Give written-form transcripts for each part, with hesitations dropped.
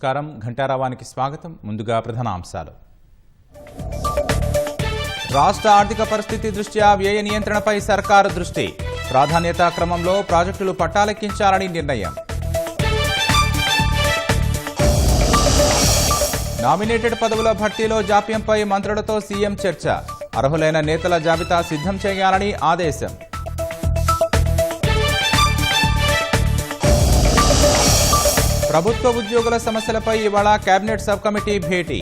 నమస్కారం. ఘంటారావానికి స్వాగతం. ముందుగా ప్రధానాంశాలు. రాష్ట్ర ఆర్థిక పరిస్థితి దృష్ట్యా వ్యయ నియంత్రణపై సర్కారు దృష్టి. ప్రాధాన్యతా క్రమంలో ప్రాజెక్టులు పట్టాలెక్కించాలని నిర్ణయం. నామినేటెడ్ పదవుల భర్తీలో జాప్యంపై మంత్రులతో సీఎం చర్చ. అర్హులైన నేతల జాబితా సిద్ధం చేయాలని ఆదేశం. ప్రభుత్వ ఉద్యోగుల సమస్యలపై ఇవాళ కేబినెట్ సబ్ కమిటీ భేటీ.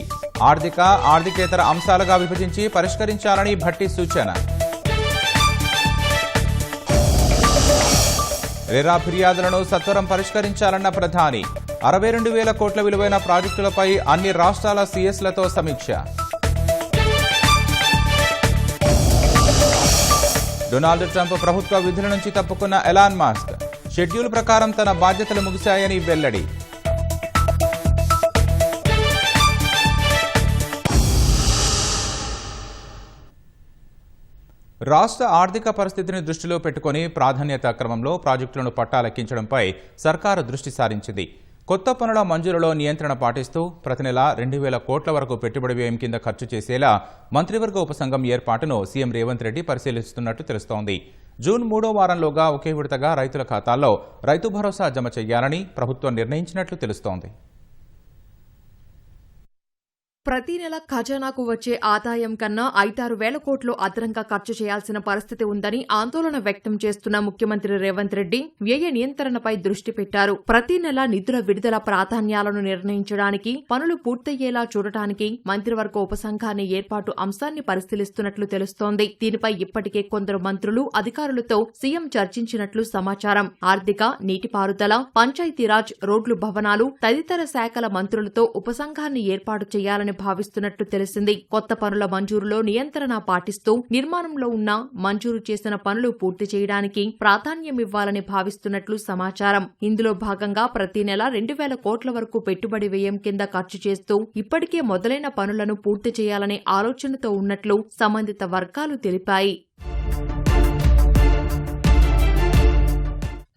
ఆర్థికేతర అంశాలుగా విభజించి పరిష్కరించాలని భట్టి సూచన. రెరా ఫిర్యాదులను సత్వరం పరిష్కరించాలన్న ప్రధాని. 62,000 కోట్ల విలువైన ప్రాజెక్టులపై అన్ని రాష్ట్రాల సీఎస్లతో సమీక్ష. డొనాల్డ్ ట్రంప్ ప్రభుత్వ విధుల నుంచి తప్పుకున్న ఎలాన్ మస్క్. షెడ్యూల్ ప్రకారం తన బాధ్యతలు ముగిశాయని వెల్లడి. రాష్ట్ర ఆర్థిక పరిస్థితిని దృష్టిలో పెట్టుకుని ప్రాధాన్యతా క్రమంలో ప్రాజెక్టులను పట్టాలెక్కించడంపై సర్కారు దృష్టి సారించింది. కొత్త పనుల మంజూరులో నియంత్రణ పాటిస్తూ ప్రతి నెల 2,000 కోట్ల వరకు పెట్టుబడి వ్యయం కింద ఖర్చు చేసేలా మంత్రివర్గ ఉపసంఘం ఏర్పాటును సీఎం రేవంత్ రెడ్డి పరిశీలిస్తున్నట్టు తెలుస్తోంది. జూన్ 3వ వారంలోగా ఒకే విడతగా రైతుల ఖాతాల్లో రైతు భరోసా జమ చేయాలని ప్రభుత్వం నిర్ణయించినట్లు తెలుస్తోంది. ప్రతి నెల ఖజానాకు వచ్చే ఆదాయం కన్నా 5-6 కోట్లు అదనంగా ఖర్చు చేయాల్సిన పరిస్థితి ఉందని ఆందోళన వ్యక్తం చేస్తున్న ముఖ్యమంత్రి రేవంత్ రెడ్డి వ్యయ నియంత్రణపై దృష్టి పెట్టారు. ప్రతి నెల నిధుల విడుదల ప్రాధాన్యాలను నిర్ణయించడానికి, పనులు పూర్తయ్యేలా చూడటానికి మంత్రివర్గ ఉపసంఘాన్ని ఏర్పాటు అంశాన్ని పరిశీలిస్తున్నట్లు తెలుస్తోంది. దీనిపై ఇప్పటికే కొందరు మంత్రులు, అధికారులతో సీఎం చర్చించినట్లు సమాచారం. ఆర్థిక, నీటిపారుదల, పంచాయతీరాజ్, రోడ్లు, భవనాలు తదితర శాఖల మంత్రులతో ఉపసంఘాన్ని ఏర్పాటు చేయాలని భావిస్తున్నట్టు తెలిసింది. కొత్త పనుల మంజూరులో నియంత్రణ పాటిస్తూ నిర్మాణంలో ఉన్న, మంజూరు చేసిన పనులు పూర్తి చేయడానికి ప్రాధాన్యమివ్వాలని భావిస్తున్నట్లు సమాచారం. ఇందులో భాగంగా ప్రతి నెల 2,000 కోట్ల వరకు పెట్టుబడి వ్యయం కింద ఖర్చు చేస్తూ ఇప్పటికే మొదలైన పనులను పూర్తి చేయాలనే ఆలోచనతో ఉన్నట్లు సంబంధిత వర్గాలు తెలిపాయి.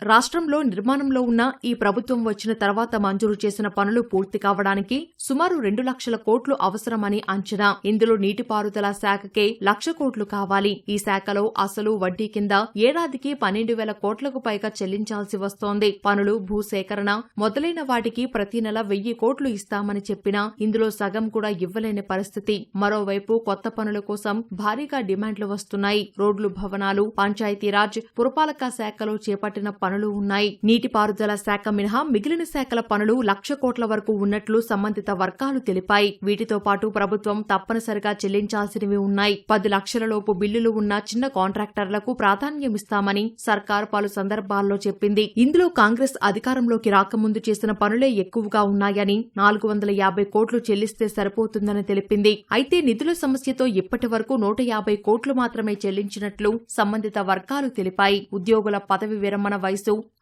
రాష్ట్రంలో నిర్మాణంలో ఉన్న ఈ ప్రభుత్వం వచ్చిన తర్వాత మంజూరు చేసిన పనులు పూర్తి కావడానికి సుమారు 2 లక్షల కోట్లు అవసరమని అంచనా. ఇందులో నీటిపారుదల శాఖకే 1,00,000 కోట్లు కావాలి. ఈ శాఖలో అసలు, వడ్డీ కింద ఏడాదికి 12,000 కోట్లకు పైగా చెల్లించాల్సి వస్తోంది. పనులు, భూసేకరణ మొదలైన వాటికి ప్రతి నెల 1,000 కోట్లు ఇస్తామని చెప్పినా ఇందులో సగం కూడా ఇవ్వలేని పరిస్థితి. మరోవైపు కొత్త పనుల కోసం భారీగా డిమాండ్లు వస్తున్నాయి. రోడ్లు, భవనాలు, పంచాయతీరాజ్, పురపాలక శాఖలో చేపట్టిన పనులు ఉన్నాయి. నీటిపారుదల శాఖ మినహా మిగిలిన శాఖల పనులు 1,00,000 కోట్ల వరకు ఉన్నట్లు సంబంధిత వర్గాలు తెలిపాయి. వీటితో పాటు ప్రభుత్వం తప్పనిసరిగా చెల్లించాల్సినవి ఉన్నాయి. 10 లక్షల లోపు బిల్లులు ఉన్న చిన్న కాంట్రాక్టర్లకు ప్రాధాన్యమిస్తామని సర్కార్ పలు సందర్భాల్లో చెప్పింది. ఇందులో కాంగ్రెస్ అధికారంలోకి రాకముందు చేసిన పనులే ఎక్కువగా ఉన్నాయని, 450 కోట్లు చెల్లిస్తే సరిపోతుందని తెలిపింది. అయితే నిధుల సమస్యతో ఇప్పటి వరకు 150 కోట్లు మాత్రమే చెల్లించినట్లు సంబంధిత వర్గాలు తెలిపాయి. ఉద్యోగుల పదవి విరమణ వయసు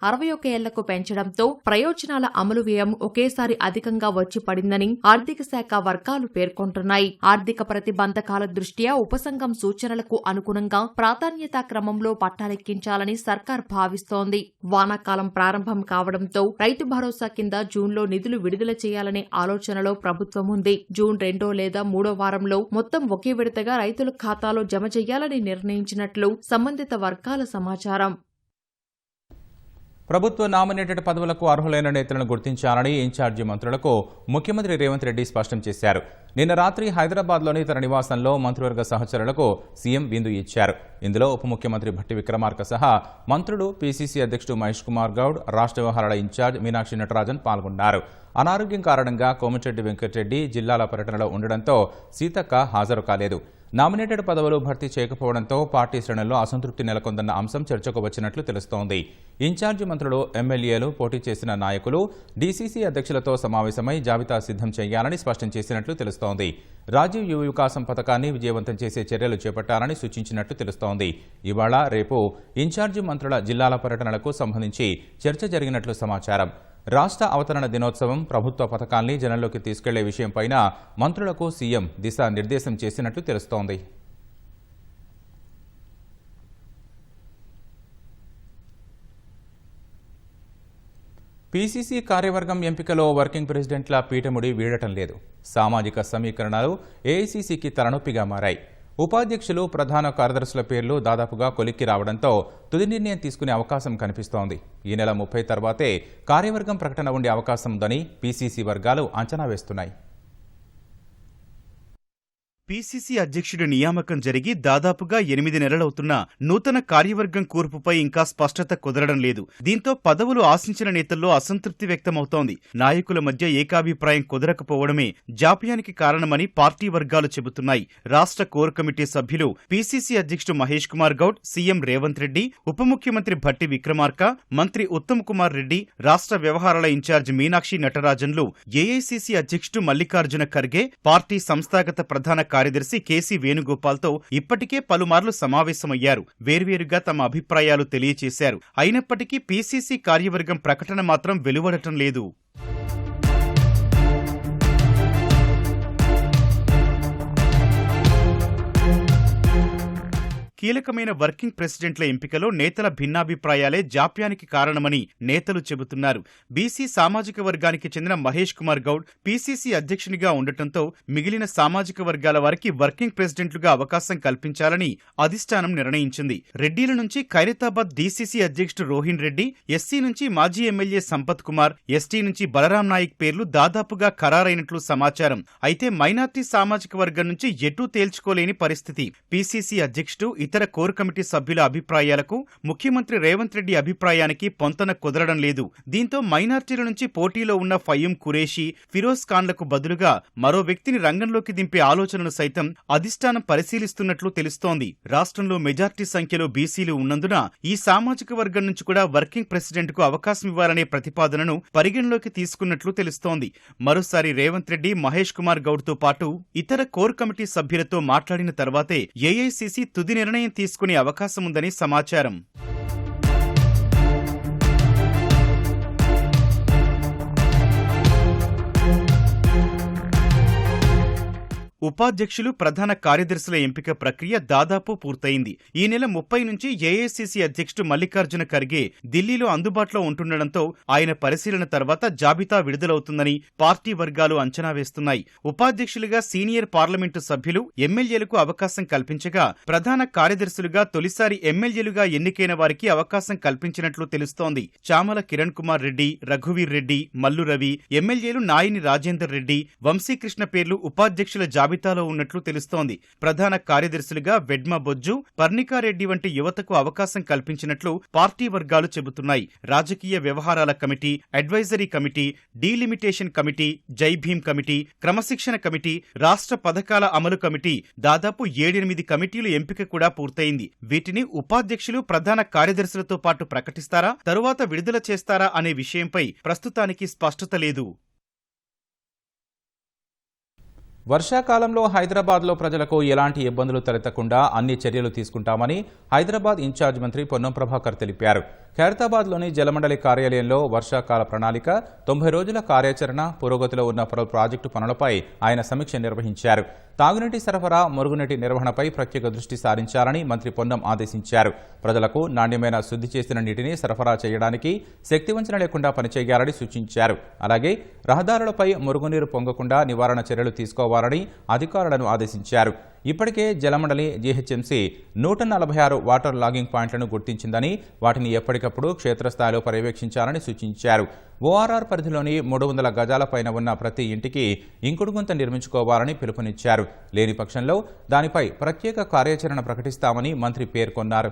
61 ఏళ్లకు పెంచడంతో ప్రయోజనాల అమలు వ్యయం ఒకేసారి అధికంగా వచ్చి పడిందని ఆర్థిక శాఖ వర్గాలు పేర్కొంటున్నాయి. ఆర్థిక ప్రతిబంధకాల దృష్ట్యా ఉపసంఘం సూచనలకు అనుగుణంగా ప్రాధాన్యతా క్రమంలో పట్టాలెక్కించాలని సర్కార్ భావిస్తోంది. వానాకాలం ప్రారంభం కావడంతో రైతు భరోసా కింద జూన్లో నిధులు విడుదల చేయాలనే ఆలోచనలో ప్రభుత్వం ఉంది. జూన్ 2 లేదా 3వ వారంలో మొత్తం ఒకే విడతగా రైతుల ఖాతాలో జమ చేయాలని నిర్ణయించినట్లు సంబంధిత వర్గాల సమాచారం. ప్రభుత్వ నామినేటెడ్ పదవులకు అర్హులైన నేతలను గుర్తించాలని ఇన్ఛార్జి మంత్రులకు ముఖ్యమంత్రి రేవంత్ రెడ్డి స్పష్టం చేశారు. నిన్న రాత్రి హైదరాబాద్లోని తన నివాసంలో మంత్రివర్గ సహచరులకు సీఎం విందు ఇచ్చారు. ఇందులో ఉప ముఖ్యమంత్రి భట్టి విక్రమార్క సహా మంత్రులు, పీసీసీ అధ్యక్షుడు మహేష్ కుమార్ గౌడ్, రాష్ట్ర వ్యవహారాల ఇన్ఛార్జ్ మీనాక్షి నటరాజన్ పాల్గొన్నారు. అనారోగ్యం కారణంగా కోమటిరెడ్డి వెంకటరెడ్డి జిల్లాల పర్యటనలో ఉండడంతో సీతక్క హాజరు కాలేదు. నామినేటెడ్ పదవులు భర్తీ చేయకపోవడంతో పార్టీ శ్రేణుల్లో అసంతృప్తి నెలకొందన్న అంశం చర్చకు వచ్చినట్లు తెలుస్తోంది. ఇన్ఛార్జి మంత్రులు, ఎమ్మెల్యేలు, పోటీ చేసిన నాయకులు డీసీసీ అధ్యక్షులతో సమావేశమై జాబితా సిద్ధం చేయాలని స్పష్టం చేసినట్లు తెలుస్తోంది. రాజీవ్ యువ వికాసం పథకాన్ని విజయవంతం చేసే చర్యలు చేపట్టాలని సూచించినట్లు తెలుస్తోంది. ఇవాళ, రేపు ఇన్ఛార్జి మంత్రుల జిల్లాల పర్యటనలకు సంబంధించి చర్చ జరిగినట్లు సమాచారం. రాష్ట్ర అవతరణ దినోత్సవం, ప్రభుత్వ పథకాల్ని జనంలోకి తీసుకెళ్లే విషయంపైన మంత్రులకు సీఎం దిశానిర్దేశం చేసినట్లు తెలుస్తోంది. పీసీసీ కార్యవర్గం ఎంపికలో వర్కింగ్ ప్రెసిడెంట్ల పీఠముడి వీడటం లేదు. సామాజిక సమీకరణాలు ఏఐసీసీకి తలనొప్పిగా మారాయి. ఉపాధ్యక్షులు, ప్రధాన కార్యదర్శుల పేర్లు దాదాపుగా కొలిక్కి రావడంతో తుది నిర్ణయం తీసుకునే అవకాశం కనిపిస్తోంది. ఈ నెల 30 తర్వాతే కార్యవర్గం ప్రకటన ఉండే అవకాశం ఉందని పీసీసీ వర్గాలు అంచనా వేస్తున్నాయి. పీసీసీ అధ్యక్షుడి నియామకం జరిగి దాదాపుగా 8 నెలలవుతున్నా నూతన కార్యవర్గం కూర్పుపై ఇంకా స్పష్టత కుదరడం లేదు. దీంతో పదవులు ఆశించిన నేతల్లో అసంతృప్తి వ్యక్తమవుతోంది. నాయకుల మధ్య ఏకాభిప్రాయం కుదరకపోవడమే జాప్యానికి కారణమని పార్టీ వర్గాలు చెబుతున్నాయి. రాష్ట్ర కోర్ కమిటీ సభ్యులు పీసీసీ అధ్యక్షుడు మహేష్ కుమార్ గౌడ్, సీఎం రేవంత్ రెడ్డి, ఉప ముఖ్యమంత్రి భట్టి విక్రమార్క, మంత్రి ఉత్తమ్ కుమార్ రెడ్డి, రాష్ట్ర వ్యవహారాల ఇన్ఛార్జ్ మీనాక్షి నటరాజన్లు, ఏఐసీసీ అధ్యక్షుడు మల్లికార్జున ఖర్గే, పార్టీ సంస్థాగత ప్రధాన కార్యదర్శి కేసీ వేణుగోపాల్తో ఇప్పటికే పలుమార్లు సమావేశమయ్యారు. వేర్వేరుగా తమ అభిప్రాయాలు తెలియచేశారు. అయినప్పటికీ పీసీసీ కార్యవర్గం ప్రకటన మాత్రం వెలువడటం లేదు. కీలకమైన వర్కింగ్ ప్రెసిడెంట్ల ఎంపికలో నేతల భిన్నాభిప్రాయాలే జాప్యానికి కారణమని నేతలు చెబుతున్నారు. బీసీ సామాజిక వర్గానికి చెందిన మహేష్ కుమార్ గౌడ్ పీసీసీ అధ్యక్షునిగా ఉండటంతో మిగిలిన సామాజిక వర్గాల వారికి వర్కింగ్ ప్రెసిడెంట్లుగా అవకాశం కల్పించాలని అధిష్టానం నిర్ణయించింది. రెడ్డిల నుంచి ఖైరతాబాద్ డీసీసీ అధ్యక్షుడు రోహిన్ రెడ్డి, ఎస్సీ నుంచి మాజీ ఎమ్మెల్యే సంపత్ కుమార్, ఎస్టీ నుంచి బలరాం నాయక్ పేర్లు దాదాపుగా ఖరారైనట్లు సమాచారం. అయితే మైనార్టీ సామాజిక వర్గం నుంచి ఎటూ తేల్చుకోలేని పరిస్థితి. పీసీసీ అధ్యక్షుడు, ఇతర కోర్ కమిటీ సభ్యుల అభిప్రాయాలకు, ముఖ్యమంత్రి రేవంత్ రెడ్డి అభిప్రాయానికి పొంతన కుదరడం లేదు. దీంతో మైనార్టీల నుంచి పోటీలో ఉన్న ఫయ్యూమ్ ఖురేషీ, ఫిరోజ్ ఖాన్లకు బదులుగా మరో వ్యక్తిని రంగంలోకి దింపే ఆలోచనలు సైతం అధిష్టానం పరిశీలిస్తున్నట్లు తెలుస్తోంది. రాష్ట్రంలో మెజార్టీ సంఖ్యలో బీసీలు ఉన్నందున ఈ సామాజిక వర్గం నుంచి కూడా వర్కింగ్ ప్రెసిడెంట్ కు అవకాశం ఇవ్వాలనే ప్రతిపాదనను పరిగణలోకి తీసుకున్నట్లు తెలుస్తోంది. మరోసారి రేవంత్ రెడ్డి, మహేష్ కుమార్ గౌడ్ తో పాటు ఇతర కోర్ కమిటీ సభ్యులతో మాట్లాడిన తర్వాతే ఏఐసీసీ తుది నిర్ణయం తీసుకునే అవకాశం ఉందని సమాచారం. ఉపాధ్యక్షులు, ప్రధాన కార్యదర్శుల ఎంపిక ప్రక్రియ దాదాపు పూర్తయింది. ఈ నెల 30 నుంచి ఏఐసీసీ అధ్యక్షుడు మల్లికార్జున ఖర్గే ఢిల్లీలో అందుబాటులో ఉంటుండటంతో ఆయన పరిశీలన తర్వాత జాబితా విడుదలవుతుందని పార్టీ వర్గాలు అంచనా వేస్తున్నాయి. ఉపాధ్యక్షులుగా సీనియర్ పార్లమెంటు సభ్యులు, ఎమ్మెల్యేలకు అవకాశం కల్పించగా, ప్రధాన కార్యదర్శులుగా తొలిసారి ఎమ్మెల్యేలుగా ఎన్నికైన వారికి అవకాశం కల్పించినట్లు తెలుస్తోంది. చామల కిరణ్ కుమార్ రెడ్డి, రఘువీర్ రెడ్డి, మల్లు రవి, ఎమ్మెల్యేలు నాయిని రాజేందర్ రెడ్డి, వంశీకృష్ణ పేర్లు ఉపాధ్యక్షుల జాబితాలో ఉన్నట్లు తెలుస్తోంది. ప్రధాన కార్యదర్శులుగా వెడ్మ బొజ్జు, పర్ణికారెడ్డి వంటి యువతకు అవకాశం కల్పించినట్లు పార్టీ వర్గాలు చెబుతున్నాయి. రాజకీయ వ్యవహారాల committee, advisory committee, delimitation committee, జై భీమ్ కమిటీ, క్రమశిక్షణ కమిటీ, రాష్ట్ర పథకాల అమలు కమిటీ, దాదాపు 7-8 కమిటీలు ఎంపిక కూడా పూర్తయింది. వీటిని ఉపాధ్యక్షులు, ప్రధాన కార్యదర్శులతో పాటు ప్రకటిస్తారా, తరువాత విడుదల చేస్తారా అనే విషయంపై ప్రస్తుతానికి స్పష్టత లేదు. వర్షాకాలంలో హైదరాబాద్లో ప్రజలకు ఎలాంటి ఇబ్బందులు తలెత్తకుండా అన్ని చర్యలు తీసుకుంటామని హైదరాబాద్ ఇన్ఛార్జ్ మంత్రి పొన్నం ప్రభాకర్ తెలిపారు. ఖైరతాబాద్లోని జలమండలి కార్యాలయంలో వర్షాకాల ప్రణాళిక, 90 రోజుల కార్యాచరణ, పురోగతిలో ఉన్న ప్రాజెక్టు పనులపై ఆయన సమీక్ష నిర్వహించారు. తాగునీటి సరఫరా, మురుగునీటి నిర్వహణపై ప్రత్యేక దృష్టి సారించాలని మంత్రి పొన్నం ఆదేశించారు. ప్రజలకు నాణ్యమైన శుద్ధి చేసిన నీటిని సరఫరా చేయడానికి శక్తివంచన లేకుండా పనిచేయాలని సూచించారు. అలాగే రహదారులపై మురుగునీరు పొంగకుండా నివారణ చర్యలు తీసుకోవాలని అధికారులను ఆదేశించారు. ఇప్పటికే జలమండలి జీహెచ్ఎంసీ 146 వాటర్ లాగింగ్ పాయింట్లను గుర్తించిందని, వాటిని ఎప్పటికప్పుడు క్షేత్రస్థాయిలో పర్యవేక్షించాలని సూచించారు. ఓఆర్ఆర్ పరిధిలోని 300 గజాల పైన ఉన్న ప్రతి ఇంటికి ఇంకుడు గుంత నిర్మించుకోవాలని పిలుపునిచ్చారు. లేని పక్షంలో దానిపై ప్రత్యేక కార్యాచరణ ప్రకటిస్తామని మంత్రి పేర్కొన్నారు.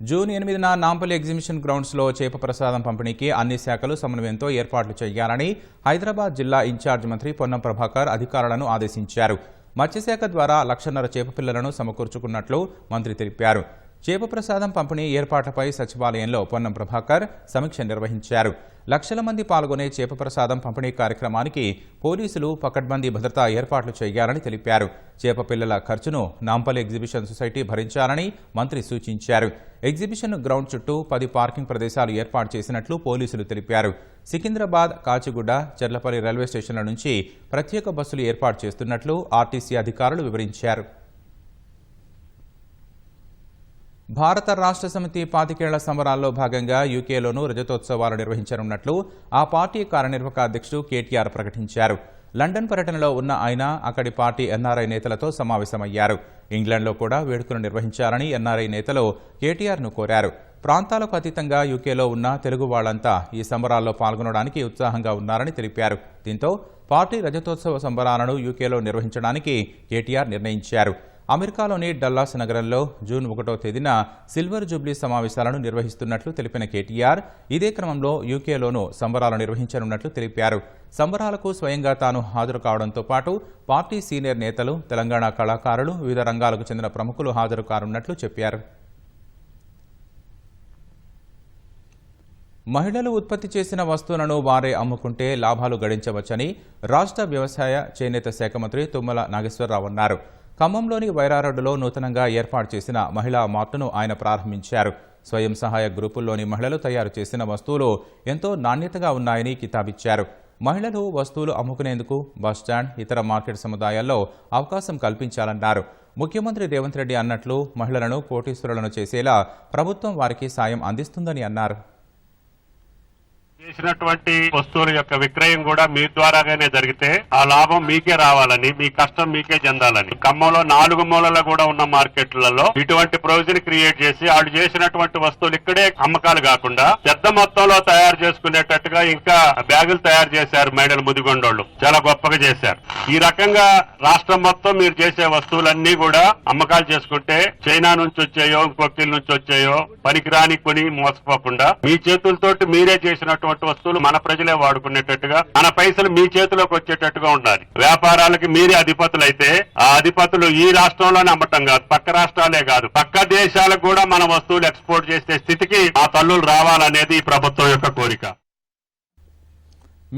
జూన్ 8న నాంపల్లి ఎగ్జిబిషన్ గ్రౌండ్స్లో చేప ప్రసాదం పంపిణీకి అన్ని శాఖలు సమన్వయంతో ఏర్పాట్లు చేయాలని హైదరాబాద్ జిల్లా ఇన్ఛార్జ్ మంత్రి పొన్నం ప్రభాకర్ అధికారులను ఆదేశించారు. మత్స్యశాఖ ద్వారా 1,50,000 చేప పిల్లలను సమకూర్చుకున్నట్లు మంత్రి తెలిపారు. చేప ప్రసాదం పంపిణీ ఏర్పాట్లపై సచివాలయంలో పొన్నం ప్రభాకర్ సమీక్ష నిర్వహించారు. లక్షల మంది పాల్గొనే చేప ప్రసాదం పంపిణీ కార్యక్రమానికి పోలీసులు పకడ్బందీ భద్రతా ఏర్పాట్లు చేయాలని తెలిపారు. చేప పిల్లల ఖర్చును నాంపల్లి ఎగ్జిబిషన్ సొసైటీ భరించాలని మంత్రి సూచించారు. ఎగ్జిబిషన్ గ్రౌండ్ చుట్టూ 10 పార్కింగ్ ప్రదేశాలు ఏర్పాటు చేసినట్లు పోలీసులు తెలిపారు. సికింద్రాబాద్, కాచిగూడ, చెర్లపల్లి రైల్వే స్టేషన్ల నుంచి ప్రత్యేక బస్సులు ఏర్పాటు చేస్తున్నట్లు ఆర్టీసీ అధికారులు వివరించారు. భారత రాష్ట్ర సమితి 25 సంబరాల్లో భాగంగా యూకేలోనూ రజతోత్సవాలు నిర్వహించనున్నట్లు ఆ పార్టీ కార్యనిర్వాహక అధ్యక్షుడు కేటీఆర్ ప్రకటించారు. లండన్ పర్యటనలో ఉన్న ఆయన అక్కడి పార్టీ ఎన్ఆర్ఐ నేతలతో సమావేశమయ్యారు. ఇంగ్లాండ్లో కూడా వేడుకలు నిర్వహించాలని ఎన్ఆర్ఐ నేతలు కేటీఆర్ను కోరారు. ప్రాంతాలకు అతీతంగా యూకేలో ఉన్న తెలుగు వాళ్లంతా ఈ సంబరాల్లో పాల్గొనడానికి ఉత్సాహంగా ఉన్నారని తెలిపారు. దీంతో పార్టీ రజతోత్సవ సంబరాలను యూకేలో నిర్వహించడానికి కేటీఆర్ నిర్ణయించారు. అమెరికాలోని డల్లాస్ నగరంలో జూన్ 1వ తేదీన సిల్వర్ జూబ్లీ సమావేశాలను నిర్వహిస్తున్నట్లు తెలిపిన కేటీఆర్ ఇదే క్రమంలో యూకేలోనూ సంబరాలు నిర్వహించనున్నట్లు తెలిపారు. సంబరాలకు స్వయంగా తాను హాజరు కావడంతో పాటు పార్టీ సీనియర్ నేతలు, తెలంగాణ కళాకారులు, వివిధ రంగాలకు చెందిన ప్రముఖులు హాజరు కానున్నట్లు చెప్పారు. మహిళలు ఉత్పత్తి చేసిన వస్తువులను వారే అమ్ముకుంటే లాభాలు గడించవచ్చని రాష్ట్ర వ్యవసాయ, చేనేత శాఖ మంత్రి తుమ్మల నాగేశ్వరరావు అన్నారు. ఖమ్మంలోని వైరారోడ్డులో నూతనంగా ఏర్పాటు చేసిన మహిళా మార్టును ఆయన ప్రారంభించారు. స్వయం సహాయ గ్రూపుల్లోని మహిళలు తయారు చేసిన వస్తువులు ఎంతో నాణ్యతగా ఉన్నాయని కితాబిచ్చారు. మహిళలు వస్తువులు అమ్ముకునేందుకు బస్టాండ్, ఇతర మార్కెట్ సముదాయాల్లో అవకాశం కల్పించాలన్నారు. ముఖ్యమంత్రి రేవంత్ రెడ్డి అన్నట్లు మహిళలను కోటీశ్వరులను చేసేలా ప్రభుత్వం వారికి సాయం అందిస్తుందని అన్నారు. చేసినటువంటి వస్తువుల యొక్క విక్రయం కూడా మీ ద్వారాగానే జరిగితే ఆ లాభం మీకే రావాలని, మీ కష్టం మీకే చెందాలని ఖమ్మంలో 4 మూలల్లో కూడా ఉన్న మార్కెట్లలో ఇటువంటి ప్రొవిజన్ క్రియేట్ చేసి వాళ్ళు చేసినటువంటి వస్తువులు ఇక్కడే అమ్మకాలు కాకుండా పెద్ద మొత్తంలో తయారు చేసుకునేటట్టుగా ఇంకా బ్యాగులు తయారు చేశారు. మహిళలు ముదిగొండోళ్లు చాలా గొప్పగా చేశారు. ఈ రకంగా రాష్ట్రం మొత్తం మీరు చేసే వస్తువులన్నీ కూడా అమ్మకాలు చేసుకుంటే చైనా నుంచి వచ్చాయో, ఇంకొకటి నుంచి వచ్చాయో పనికిరాని కొని మోసపోకుండా మీ చేతులతోటి మీరే చేసినటువంటి వస్తువులు మన ప్రజలే వాడుకునేటట్టుగా, మన పైసలు మీ చేతిలోకి వచ్చేటట్టుగా ఉండాలి. వ్యాపారాలకి మీరే అధిపతులైతే ఆ అధిపతులు ఈ రాష్ట్రంలోనే అమ్మటం కాదు, పక్క రాష్ట్రాలే కాదు, పక్క దేశాలకు కూడా మన వస్తువులు ఎక్స్పోర్ట్ చేసే స్థితికి ఆ తల్లులు రావాలనేది ఈ ప్రభుత్వం యొక్క కోరిక.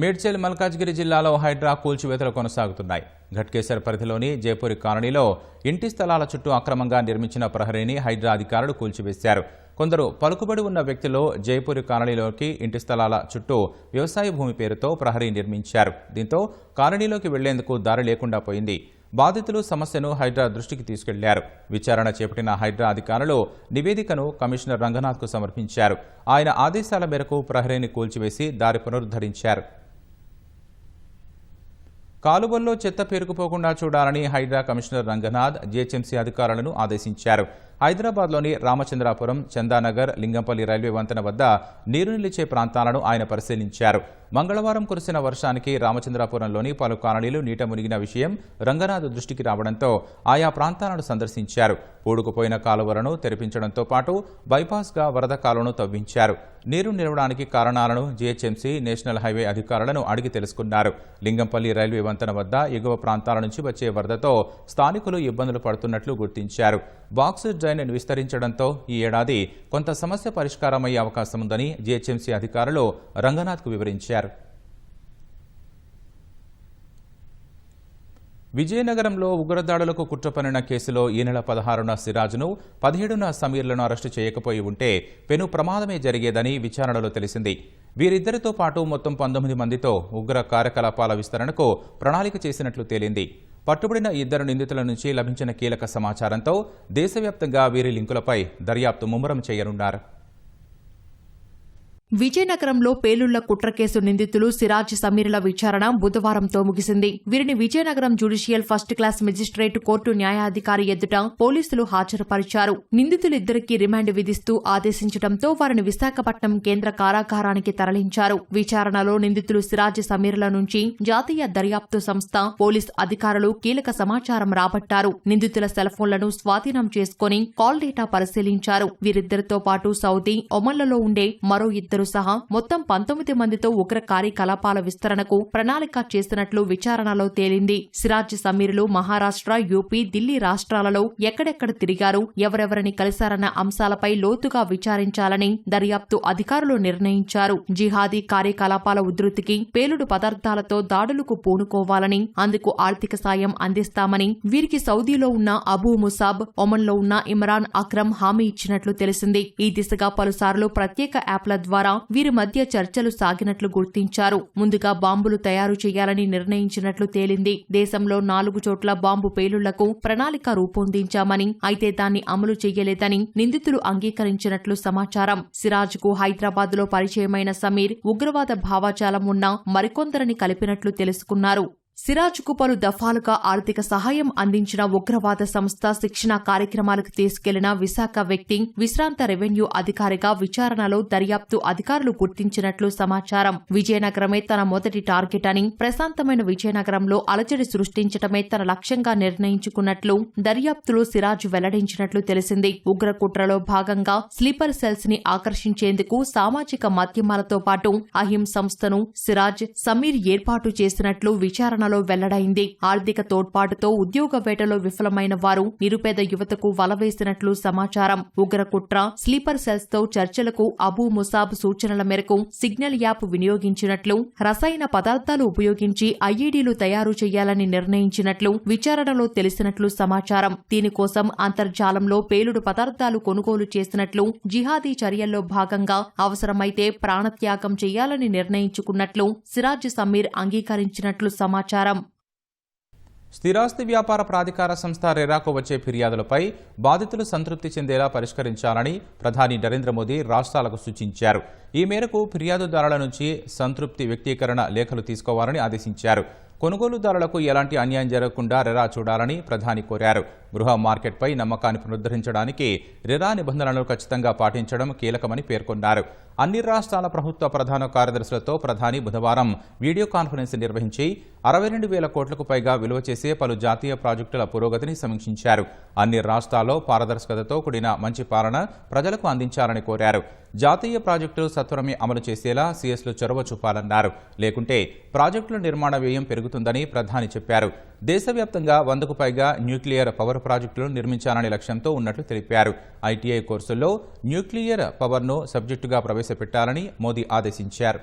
మేడ్చల్, మల్కాజ్గిరి జిల్లాలో హైడ్రా కూల్చివేతలు కొనసాగుతున్నాయి. ఘట్కేసర్ పరిధిలోని జైపూరి కాలనీలో ఇంటి స్థలాల చుట్టూ అక్రమంగా నిర్మించిన ప్రహరీని హైడ్రా అధికారులు కూల్చివేశారు. కొందరు పలుకుబడి ఉన్న వ్యక్తులు జైపూరి కాలనీలోకి ఇంటి స్థలాల చుట్టూ వ్యవసాయ భూమి పేరుతో ప్రహరీ నిర్మించారు. దీంతో కాలనీలోకి వెళ్లేందుకు దారి లేకుండా పోయింది. బాధితులు సమస్యను హైడ్రా దృష్టికి తీసుకెళ్లారు. విచారణ చేపట్టిన హైడ్రా అధికారులు నివేదికను కమిషనర్ రంగనాథ్కు సమర్పించారు. ఆయన ఆదేశాల మేరకు ప్రహరీని కూల్చివేసి దారి పునరుద్ధరించారు. కాలువల్లో చెత్త పేరుకుపోకుండా చూడాలని హైడ్రా కమిషనర్ రంగనాథ్ జీహెచ్ఎంసీ అధికారులను ఆదేశించారు. హైదరాబాద్లోని రామచంద్రాపురం, చందానగర్, లింగంపల్లి రైల్వే వంతెన వద్ద నీరు నిలిచే ప్రాంతాలను ఆయన పరిశీలించారు. మంగళవారం కురిసిన వర్షానికి రామచంద్రాపురంలోని పలు కాలనీలు నీట మునిగిన విషయం రంగనాథ్ దృష్టికి రావడంతో ఆయా ప్రాంతాలను సందర్శించారు. పూడుకుపోయిన కాలువలను తెరిపించడంతో పాటు బైపాస్గా వరద కాలువను తవ్వించారు. నీరు నిలవడానికి కారణాలను జీహెచ్ఎంసీ, నేషనల్ హైవే అధికారులను అడిగి తెలుసుకున్నారు. లింగంపల్లి రైల్వే వంతెన వద్ద ఎగువ ప్రాంతాల నుంచి వచ్చే వరదతో స్థానికులు ఇబ్బందులు పడుతున్నట్లు గుర్తించారు. బాక్స్ డ్రైన్ విస్తరించడంతో ఈ ఏడాది కొంత సమస్య పరిష్కారమయ్యే అవకాశం ఉందని జీహెచ్ఎంసీ అధికారులు రంగనాథ్కు వివరించారు. విజయనగరంలో ఉగ్రదాడులకు కుట్రపన్నిన కేసులో ఈ నెల 16న సిరాజ్ను, 17న సమీర్లను అరెస్టు చేయకపోయి ఉంటే పెను ప్రమాదమే జరిగేదని విచారణలో తెలిసింది. వీరిద్దరితో పాటు మొత్తం 19 మందితో ఉగ్ర కార్యకలాపాల విస్తరణకు ప్రణాళిక చేసినట్లు తేలింది. పట్టుబడిన 2 నిందితుల నుంచి లభించిన కీలక సమాచారంతో దేశవ్యాప్తంగా వీరి లింకులపై దర్యాప్తు ముమ్మరం చేయనున్నారు. విజయనగరంలో పేలుళ్ల కుట్ర కేసు నిందితులు సిరాజ్, సమీర్ల విచారణ బుధవారంతో ముగిసింది. వీరిని Vizianagaram judicial first class magistrate court న్యాయాధికారి ఎదుట పోలీసులు హాజరుపరిచారు. నిందితులిద్దరికీ రిమాండ్ విధిస్తూ ఆదేశించడంతో వారిని విశాఖపట్నం కేంద్ర కారాగారానికి తరలించారు. విచారణలో నిందితులు సిరాజ్, సమీర్ల నుంచి జాతీయ దర్యాప్తు సంస్థ, పోలీస్ అధికారులు కీలక సమాచారం రాబట్టారు. నిందితుల సెల్ఫోన్లను స్వాధీనం చేసుకుని కాల్ డేటా పరిశీలించారు. వీరిద్దరితో పాటు సౌదీ, ఒమన్లలో ఉండే మరో 2 సహా మొత్తం 19 మందితో ఉగ్ర కార్యకలాపాల విస్తరణకు ప్రణాళిక చేసినట్లు విచారణలో తేలింది. సిరాజ్, సమీర్లు మహారాష్ట్ర, యూపీ, ఢిల్లీ రాష్ట్రాలలో ఎక్కడెక్కడ తిరిగారు, ఎవరెవరిని కలిశారన్న అంశాలపై లోతుగా విచారించాలని దర్యాప్తు అధికారులు నిర్ణయించారు. జిహాదీ కార్యకలాపాల ఉధృతికి, పేలుడు పదార్థాలతో దాడులకు పూనుకోవాలని, అందుకు ఆర్థిక సాయం అందిస్తామని వీరికి సౌదీలో ఉన్న అబూ ముసాబ్, ఒమన్లో ఉన్న ఇమ్రాన్ అక్రమ్ హామీ ఇచ్చినట్లు తెలిసింది. ఈ దిశగా పలుసార్లు ప్రత్యేక యాప్ల ద్వారా ద్వారా వీరి మధ్య చర్చలు సాగినట్లు గుర్తించారు. ముందుగా బాంబులు తయారు చేయాలని నిర్ణయించినట్లు తేలింది. దేశంలో 4 చోట్ల బాంబు పేలుళ్లకు ప్రణాళిక రూపొందించామని, అయితే దాన్ని అమలు చేయలేదని నిందితులు అంగీకరించినట్లు సమాచారం. సిరాజ్కు హైదరాబాద్లో పరిచయమైన సమీర్ ఉగ్రవాద భావాజాలం ఉన్న మరికొందరిని కలిపినట్లు తెలుసుకున్నారు. సిరాజ్కు పలు దఫాలుగా ఆర్థిక సహాయం అందించిన ఉగ్రవాద సంస్థ శిక్షణ కార్యక్రమాలకు తీసుకెళ్లిన విశాఖ వ్యక్తి విశ్రాంత రెవెన్యూ అధికారిగా విచారణలో దర్యాప్తు అధికారులు గుర్తించినట్లు సమాచారం. విజయనగరమే తన మొదటి టార్గెట్ అని, ప్రశాంతమైన విజయనగరంలో అలజడి సృష్టించటమే తన లక్ష్యంగా నిర్ణయించుకున్నట్లు దర్యాప్తులో సిరాజ్ వెల్లడించినట్లు తెలిసింది. ఉగ్రకుట్రలో భాగంగా స్లీపర్ సెల్స్ ని ఆకర్షించేందుకు సామాజిక మాధ్యమాలతో పాటు అహిం సంస్థను సిరాజ్, సమీర్ ఏర్పాటు చేసినట్లు విచారణ వెల్లడైంది. ఆర్థిక తోడ్పాటుతో ఉద్యోగ వేటలో విఫలమైన వారు నిరుపేద యువతకు వలవేసినట్లు సమాచారం. ఉగ్రకుట్ర, స్లీపర్ సెల్స్ తో చర్చలకు అబూ ముసాబ్ సూచనల మేరకు సిగ్నల్ యాప్ వినియోగించినట్లు, రసాయన పదార్థాలు ఉపయోగించి ఐఈడీలు తయారు చేయాలని నిర్ణయించినట్లు విచారణలో తెలిసినట్లు సమాచారం. దీనికోసం అంతర్జాలంలో పేలుడు పదార్థాలు కొనుగోలు చేసినట్లు, జిహాదీ చర్యల్లో భాగంగా అవసరమైతే ప్రాణత్యాగం చేయాలని నిర్ణయించుకున్నట్లు సిరాజ్, సమీర్ అంగీకరించినట్లు సమాచారం. స్థిరాస్తి వ్యాపార ప్రాధికార సంస్థ రెరాకు వచ్చే ఫిర్యాదులపై బాధితులు సంతృప్తి చెందేలా పరిష్కరించాలని ప్రధాని నరేంద్ర మోదీ రాష్ట్రాలకు సూచించారు. ఈ మేరకు ఫిర్యాదుదారుల నుంచి సంతృప్తి వ్యక్తీకరణ లేఖలు తీసుకోవాలని ఆదేశించారు. కొనుగోలుదారులకు ఎలాంటి అన్యాయం జరగకుండా రెరా చూడాలని ప్రధాని కోరారు. గృహ మార్కెట్పై నమ్మకాన్ని పునరుద్ధరించడానికి రెరా నిబంధనలను ఖచ్చితంగా పాటించడం కీలకమని పేర్కొన్నారు. అన్ని రాష్ట్రాల ప్రభుత్వ ప్రధాన కార్యదర్శులతో ప్రధాని బుధవారం వీడియో కాన్ఫరెన్స్ నిర్వహించి 62,000 కోట్లకు పైగా విలువ చేసే పలు జాతీయ ప్రాజెక్టుల పురోగతిని సమీక్షించారు. అన్ని రాష్ట్రాల్లో పారదర్శకతతో కూడిన మంచి పాలన ప్రజలకు అందించాలని కోరారు. జాతీయ ప్రాజెక్టులు సత్వరమే అమలు చేసేలా సీఎస్లు చొరవ చూపాలన్నారు. లేకుంటే ప్రాజెక్టుల నిర్మాణ వ్యయం పెరుగుతుందని ప్రధాని చెప్పారు. దేశవ్యాప్తంగా 100కు పైగా న్యూక్లియర్ పవర్ ప్రాజెక్టులను నిర్మించాలనే లక్ష్యంతో ఉన్నట్లు తెలిపారు. ఐటీఐ కోర్సుల్లో న్యూక్లియర్ పవర్ను సబ్జెక్టుగా ప్రవేశపెట్టాలని మోదీ ఆదేశించారు.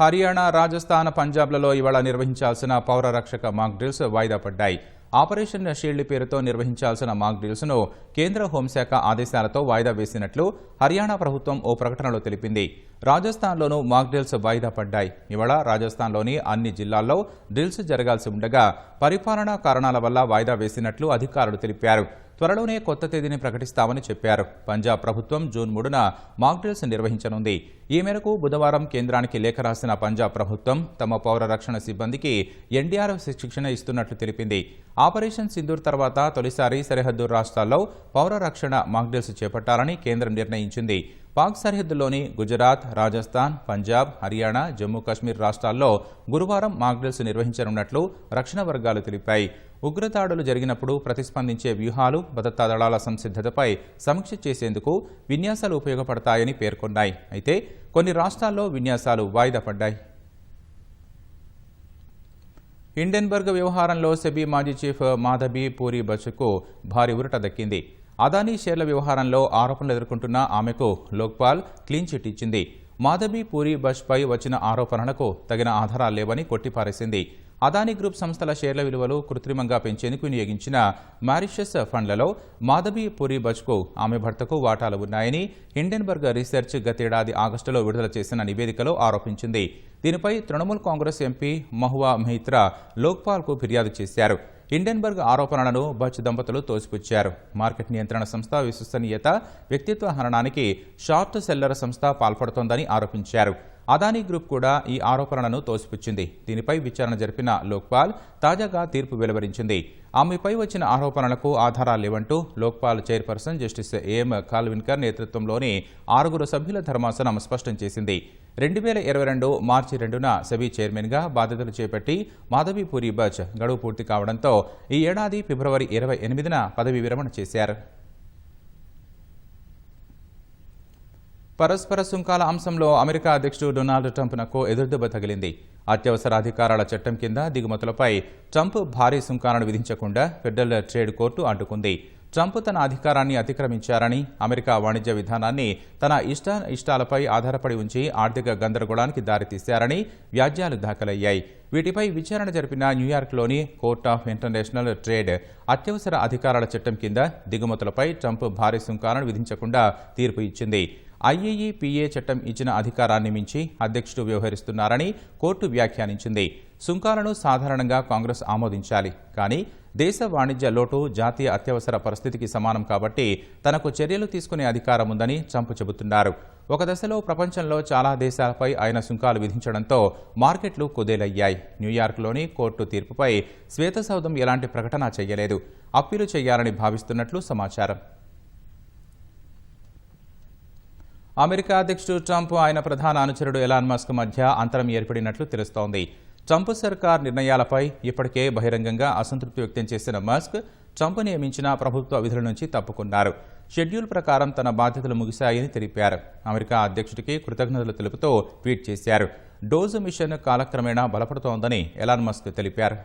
హర్యానా, రాజస్థాన్, పంజాబ్లలో ఇవాళ నిర్వహించాల్సిన పౌర రక్షక మాక్ డ్రిల్స్ వాయిదా పడ్డాయి. ఆపరేషన్ షీల్డ్ పేరుతో నిర్వహించాల్సిన మాక్ డ్రిల్స్ను కేంద్ర హోంశాఖ ఆదేశాలతో వాయిదా వేసినట్లు హర్యానా ప్రభుత్వం ఓ ప్రకటనలో తెలిపింది. రాజస్థాన్లోనూ మాక్ డ్రిల్స్ వాయిదా పడ్డాయి. ఇవాళ రాజస్థాన్లోని అన్ని జిల్లాల్లో డ్రిల్స్ జరగాల్సి ఉండగా పరిపాలనా కారణాల వల్ల వాయిదా వేసినట్లు అధికారులు తెలిపారు. త్వరలోనే కొత్త తేదీని ప్రకటిస్తామని చెప్పారు. పంజాబ్ ప్రభుత్వం జూన్ 3న మాక్ డ్రిల్స్ నిర్వహించనుంది. ఈ మేరకు బుధవారం కేంద్రానికి లేఖ రాసిన పంజాబ్ ప్రభుత్వం తమ పౌర రక్షణ సిబ్బందికి ఎన్డీఆర్ఎఫ్ శిక్షణ ఇస్తున్నట్లు తెలిపింది. ఆపరేషన్ సింధూర్ తర్వాత తొలిసారి సరిహద్దు రాష్ట్రాల్లో పౌర రక్షణ మాక్ డ్రిల్స్ చేపట్టాలని కేంద్రం నిర్ణయించింది. పాక్ సరిహద్దులోని గుజరాత్, రాజస్థాన్, పంజాబ్, హర్యానా, జమ్మూ కాశ్మీర్ రాష్ట్రాల్లో గురువారం మాక్ డ్రిల్స్ నిర్వహించనున్నట్లు రక్షణ వర్గాలు తెలిపాయి. ఉగ్రదాడులు జరిగినప్పుడు ప్రతిస్పందించే వ్యూహాలు, భద్రతా దళాల సంసిద్ధతపై సమీక్ష చేసేందుకు విన్యాసాలు ఉపయోగపడతాయని పేర్కొన్నాయి. అయితే కొన్ని రాష్ట్రాల్లో విన్యాసాలు వాయిదా పడ్డాయి. హిండెన్బర్గ్ వ్యవహారంలో సెబీ మాజీ చీఫ్ మాధబీ పూరి బచ్కు భారీ ఊరట దక్కింది. అదానీ షేర్ల వ్యవహారంలో ఆరోపణలు ఎదుర్కొంటున్న ఆమెకు లోక్పాల్ క్లీన్ చిట్ ఇచ్చింది. మాధబీ పూరి బచ్పై వచ్చిన ఆరోపణలకు తగిన ఆధారాలు లేవని కొట్టిపారేసింది. అదానీ గ్రూప్ సంస్థల షేర్ల విలువలు కృత్రిమంగా పెంచేందుకు వినియోగించిన మారిషస్ ఫండ్లలో మాధబీ పూరి బచ్కు, ఆమె భర్తకు వాటాలు ఉన్నాయని హిండెన్బర్గ్ రీసెర్చ్ గతేడాది ఆగస్టులో విడుదల చేసిన నివేదికలో ఆరోపించింది. దీనిపై తృణమూల్ కాంగ్రెస్ ఎంపీ మహువా మొయిత్రా లోక్పాల్కు ఫిర్యాదు చేశారు. హిండెన్బర్గ్ ఆరోపణలను బచ్ దంపతులు తోసిపుచ్చారు. మార్కెట్ నియంత్రణ సంస్థ విశ్వసనీయత, వ్యక్తిత్వ హననానికి షార్ట్ సెల్లర్ సంస్థ పాల్పడుతోందని ఆరోపించారు. అదానీ గ్రూప్ కూడా ఈ ఆరోపణలను తోసిపుచ్చింది. దీనిపై విచారణ జరిపిన లోక్పాల్ తాజాగా తీర్పు వెలువరించింది. ఆమెపై వచ్చిన ఆరోపణలకు ఆధారాలు లేవంటూ లోక్పాల్ చైర్పర్సన్ జస్టిస్ ఏఎం ఖాల్విన్కర్ నేతృత్వంలోని 6 సభ్యుల ధర్మాసనం స్పష్టం చేసింది. 2022 మార్చి 2న సెబీ చైర్మన్గా బాధ్యతలు చేపట్టి మాధబీ పూరి బచ్ గడువు పూర్తి కావడంతో ఈ ఏడాది ఫిబ్రవరి 28న పదవీ విరమణ చేశారు. పరస్పర సుంకాల అంశంలో అమెరికా అధ్యక్షుడు డొనాల్డ్ ట్రంప్నకు ఎదురుదెబ్బ తగిలింది. అత్యవసర అధికారాల చట్టం కింద దిగుమతులపై ట్రంప్ భారీ సుంకాలను విధించకుండా ఫెడరల్ ట్రేడ్ కోర్టు అడ్డుకుంది. ట్రంప్ తన అధికారాన్ని అతిక్రమించారని, అమెరికా వాణిజ్య విధానాన్ని తన ఇష్టాలపై ఆధారపడి ఉంచి ఆర్థిక గందరగోళానికి దారితీశారని వ్యాజ్యాలు దాఖలయ్యాయి. వీటిపై విచారణ జరిపిన న్యూయార్క్లోని కోర్ట్ ఆఫ్ ఇంటర్నేషనల్ ట్రేడ్ అత్యవసర అధికారాల చట్టం కింద దిగుమతులపై ట్రంప్ భారీ సుంకాలను విధించకుండా తీర్పు ఇచ్చింది. IEEPA చట్టం ఇచ్చిన అధికారాన్ని మించి అధ్యక్షుడు వ్యవహరిస్తున్నారని కోర్టు వ్యాఖ్యానించింది. సుంకాలను సాధారణంగా కాంగ్రెస్ ఆమోదించాలి, కానీ దేశ వాణిజ్య లోటు జాతీయ అత్యవసర పరిస్థితికి సమానం కాబట్టి తనకు చర్యలు తీసుకునే అధికారం ఉందని ట్రంప్ చెబుతున్నారు. ఒక దశలో ప్రపంచంలో చాలా దేశాలపై ఆయన సుంకాలు విధించడంతో మార్కెట్లు కుదేలయ్యాయి. న్యూయార్క్లోని కోర్టు తీర్పుపై శ్వేతసౌధం ఎలాంటి ప్రకటన చేయలేదు. అప్పీలు చేయాలని భావిస్తున్నట్లు సమాచారం. అమెరికా అధ్యక్షుడు ట్రంప్, ఆయన ప్రధాన అనుచరుడు ఎలాన్ మస్క్ మధ్య అంతరం ఏర్పడినట్లు తెలుస్తోంది. ట్రంప్ సర్కార్ నిర్ణయాలపై ఇప్పటికే బహిరంగంగా అసంతృప్తి వ్యక్తం చేసిన మస్క్ ట్రంప్ నియమించిన ప్రభుత్వ విధుల నుంచి తప్పుకున్నారు. షెడ్యూల్ ప్రకారం తన బాధ్యతలు ముగిశాయని తెలిపారు. అమెరికా అధ్యక్షుడికి కృతజ్ఞతలు తెలుపుతూ ట్వీట్ చేశారు. డోజు మిషన్ కాలక్రమేణా బలపడుతోందని ఎలాన్ మస్క్ తెలిపారు.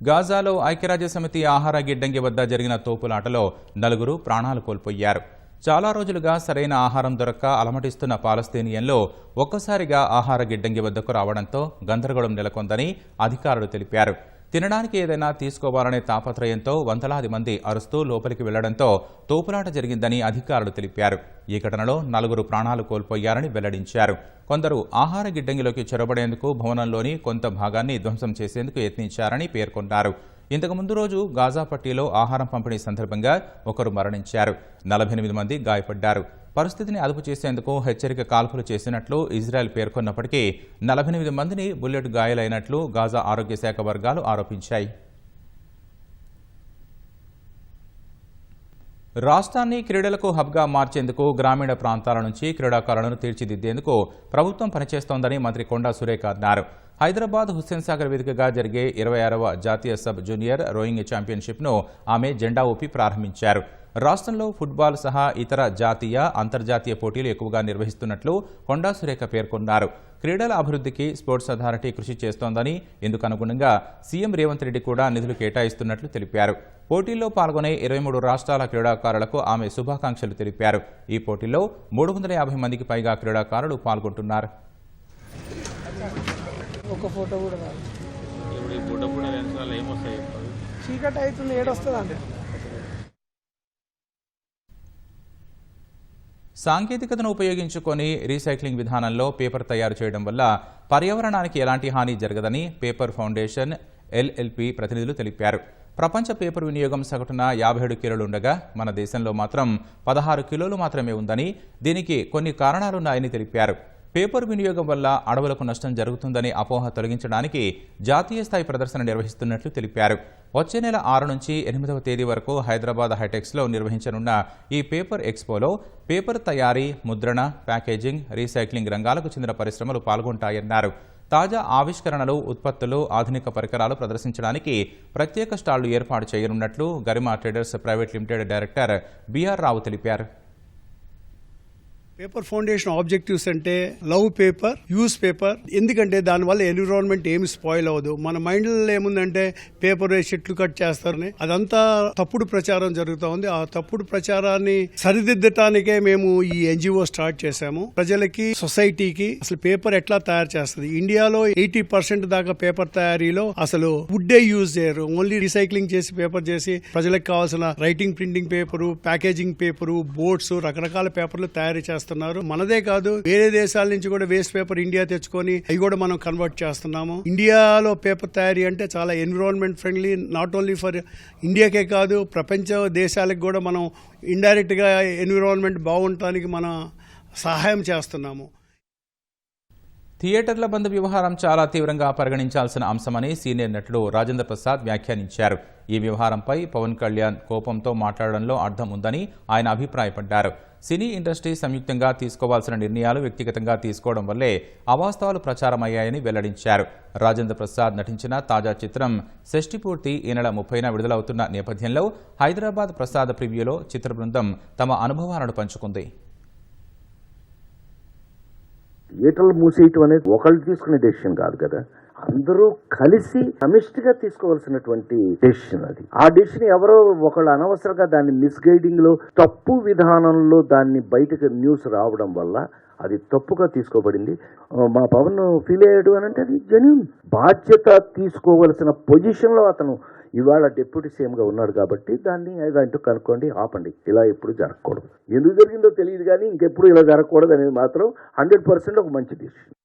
గాజాలో ఐక్యరాజ్యసమితి ఆహార గిడ్డంగి వద్ద జరిగిన తోపులాటలో 4 ప్రాణాలు కోల్పోయారు. చాలా రోజులుగా సరైన ఆహారం దొరక్క అలమటిస్తున్న పాలస్తీనియన్లు ఒక్కసారిగా ఆహార గిడ్డంగి వద్దకు రావడంతో గందరగోళం నెలకొందని అధికారులు తెలిపారు. తినడానికి ఏదైనా తీసుకోవాలనే తాపత్రయంతో వందలాది మంది అరుస్తూ లోపలికి వెళ్లడంతో తోపులాట జరిగిందని అధికారులు తెలిపారు. ఈ ఘటనలో 4 ప్రాణాలు కోల్పోయారని వెల్లడించారు. కొందరు ఆహార గిడ్డంగిలోకి చొరబడేందుకు భవనంలోని కొంత భాగాన్ని ధ్వంసం చేసేందుకు యత్నించారని పేర్కొన్నారు. ఇంతకుముందు రోజు గాజా పట్టీలో ఆహారం పంపిణీ సందర్భంగా ఒకరు మరణించారు. 48 మంది గాయపడ్డారు. పరిస్థితిని అదుపు చేసేందుకు హెచ్చరిక కాల్పులు చేసినట్లు ఇజ్రాయెల్ పేర్కొన్నప్పటికీ 48 మందిని బుల్లెట్ గాయాలైనట్లు గాజా ఆరోగ్య శాఖ వర్గాలు ఆరోపించాయి. రాష్ట్రాన్ని క్రీడలకు హబ్గా మార్చేందుకు గ్రామీణ ప్రాంతాల నుంచి క్రీడాకారులను తీర్చిదిద్దేందుకు ప్రభుత్వం పనిచేస్తోందని మంత్రి కొండా సురేఖ అన్నారు. హైదరాబాద్ హుస్సేన్ సాగర్ వేదికగా జరిగే 26వ జాతీయ సబ్ జూనియర్ రోయింగ్ ఛాంపియన్షిప్ను ఆమె జెండా ఊపి ప్రారంభించారు. రాష్ట్రంలో ఫుట్బాల్ సహా ఇతర జాతీయ, అంతర్జాతీయ పోటీలు ఎక్కువగా నిర్వహిస్తున్నట్లు కొండా సురేఖ పేర్కొన్నారు. క్రీడల అభివృద్ధికి స్పోర్ట్స్ అథారిటీ కృషి చేస్తోందని, ఇందుకు అనుగుణంగా సీఎం రేవంత్ రెడ్డి కూడా నిధులు కేటాయిస్తున్నట్లు తెలిపారు. పోటీల్లో పాల్గొనే 23 రాష్ట్రాల క్రీడాకారులకు ఆమె శుభాకాంక్షలు తెలిపారు. ఈ పోటీల్లో 350 మందికి పైగా క్రీడాకారులు పాల్గొంటున్నారు. ఒక ఫోటో కూడా రాదు. ఇప్పుడు ఈ ఫోటో కూడా లెన్స్లలో ఏమొస్తాయి? చీకటి అవుతుంది, ఏడొస్తుందండి. సాంకేతికతను ఉపయోగించుకొని రీసైక్లింగ్ విధానంలో పేపర్ తయారు చేయడం వల్ల పర్యావరణానికి ఎలాంటి హాని జరగదని పేపర్ ఫౌండేషన్ LLP ప్రతినిధులు తెలిపారు. ప్రపంచ పేపర్ వినియోగం సగటున 57 కిలోలు ఉండగా మన దేశంలో మాత్రం 16 కిలోలు మాత్రమే ఉందని, దీనికి కొన్ని కారణాలున్నాయని తెలిపారు. పేపర్ వినియోగం వల్ల అడవులకు నష్టం జరుగుతుందని అపోహ తొలగించడానికి జాతీయ స్థాయి ప్రదర్శన నిర్వహిస్తున్నట్లు తెలిపారు. వచ్చే నెల 6 నుంచి 8వ తేదీ వరకు హైదరాబాద్ హైటెక్స్లో నిర్వహించనున్న ఈ పేపర్ ఎక్స్పోలో పేపర్ తయారీ, ముద్రణ, ప్యాకేజింగ్, రీసైక్లింగ్ రంగాలకు చెందిన పరిశ్రమలు పాల్గొంటాయన్నారు. తాజా ఆవిష్కరణలు, ఉత్పత్తులు, ఆధునిక పరికరాలు ప్రదర్శించడానికి ప్రత్యేక స్టాళ్లు ఏర్పాటు చేయనున్నట్లు Garima traders private limited director BR Rao తెలిపారు. పేపర్ ఫౌండేషన్ ఆబ్జెక్టివ్స్ అంటే లవ్ పేపర్, యూజ్ పేపర్. ఎందుకంటే దానివల్ల ఎన్విరాన్మెంట్ ఏమి స్పాయిల్ అవ్వదు. మన మైండ్లో ఏముందంటే పేపర్ చెట్లు కట్ చేస్తారని, అదంతా తప్పుడు ప్రచారం జరుగుతూ ఉంది. ఆ తప్పుడు ప్రచారాన్ని సరిదిద్దటానికే మేము ఈ NGO స్టార్ట్ చేశాము. ప్రజలకి, సొసైటీకి అసలు పేపర్ ఎట్లా తయారు చేస్తుంది. ఇండియాలో 80% దాకా పేపర్ తయారీలో అసలు వుడ్డే యూజ్ చేయరు. ఓన్లీ రీసైక్లింగ్ చేసి పేపర్ చేసి ప్రజలకు కావాల్సిన writing, printing paper, packaging paper, boards, రకరకాల పేపర్లు తయారు చేస్తారు. మనదే కాదు, వేరే దేశాల నుంచి కూడా వేస్ట్ పేపర్ ఇండియా తెచ్చుకొని అవి కూడా మనం కన్వర్ట్ చేస్తున్నాము. ఇండియాలో పేపర్ తయారీ అంటే చాలా environment friendly. Not only for ఇండియాకే కాదు, ప్రపంచ దేశాలకు కూడా మనం ఇండైరెక్ట్ గా ఎన్విరాన్మెంట్ బాగుండటానికి మనం సహాయం చేస్తున్నాము. థియేటర్ల బంద్ వ్యవహారం చాలా తీవ్రంగా పరిగణించాల్సిన అంశమని సీనియర్ నటుడు రాజేంద్ర ప్రసాద్ వ్యాఖ్యానించారు. ఈ వ్యవహారంపై పవన్ కళ్యాణ్ కోపంతో మాట్లాడడంలో అర్థం ఉందని ఆయన అభిప్రాయపడ్డారు. సినీ ఇండస్ట్రీ సంయుక్తంగా తీసుకోవాల్సిన నిర్ణయాలు వ్యక్తిగతంగా తీసుకోవడం వల్లే అవాస్తవాలు ప్రచారమయ్యాయని వెల్లడించారు. రాజేంద్ర ప్రసాద్ నటించిన తాజా చిత్రం షష్ఠిపూర్తి ఈ నెల 30న విడుదలవుతున్న నేపథ్యంలో హైదరాబాద్ ప్రసాద్ ప్రివ్యూలో చిత్ర బృందం తమ అనుభవాలను పంచుకుంది. థియేటర్లు మూసేయటం అనేది ఒకళ్ళు తీసుకునే డెసిషన్ కాదు కదా. అందరూ కలిసి సమిష్టిగా తీసుకోవాల్సినటువంటి డెసిషన్ అది. ఆ డెసిషన్ ఎవరో ఒకళ్ళు అనవసరంగా దాన్ని మిస్గైడింగ్ లో తప్పు విధానంలో దాన్ని బయటకు న్యూస్ రావడం వల్ల అది తప్పుగా తీసుకోబడింది. మా పవన్ ఫీల్ అయ్యాడు అని అంటే అది జెన్యూన్. బాధ్యత తీసుకోవలసిన పొజిషన్ లో అతను ఇవాళ డిప్యూటీ సీఎం గా ఉన్నాడు కాబట్టి దాన్ని ఏదంటూ కనుక్కోండి, ఆపండి. ఇలా ఎప్పుడు జరగకూడదు. ఎందుకు జరిగిందో తెలియదు కానీ ఇంకెప్పుడు ఇలా జరగకూడదు అనేది మాత్రం 100% ఒక మంచి డిసిషన్.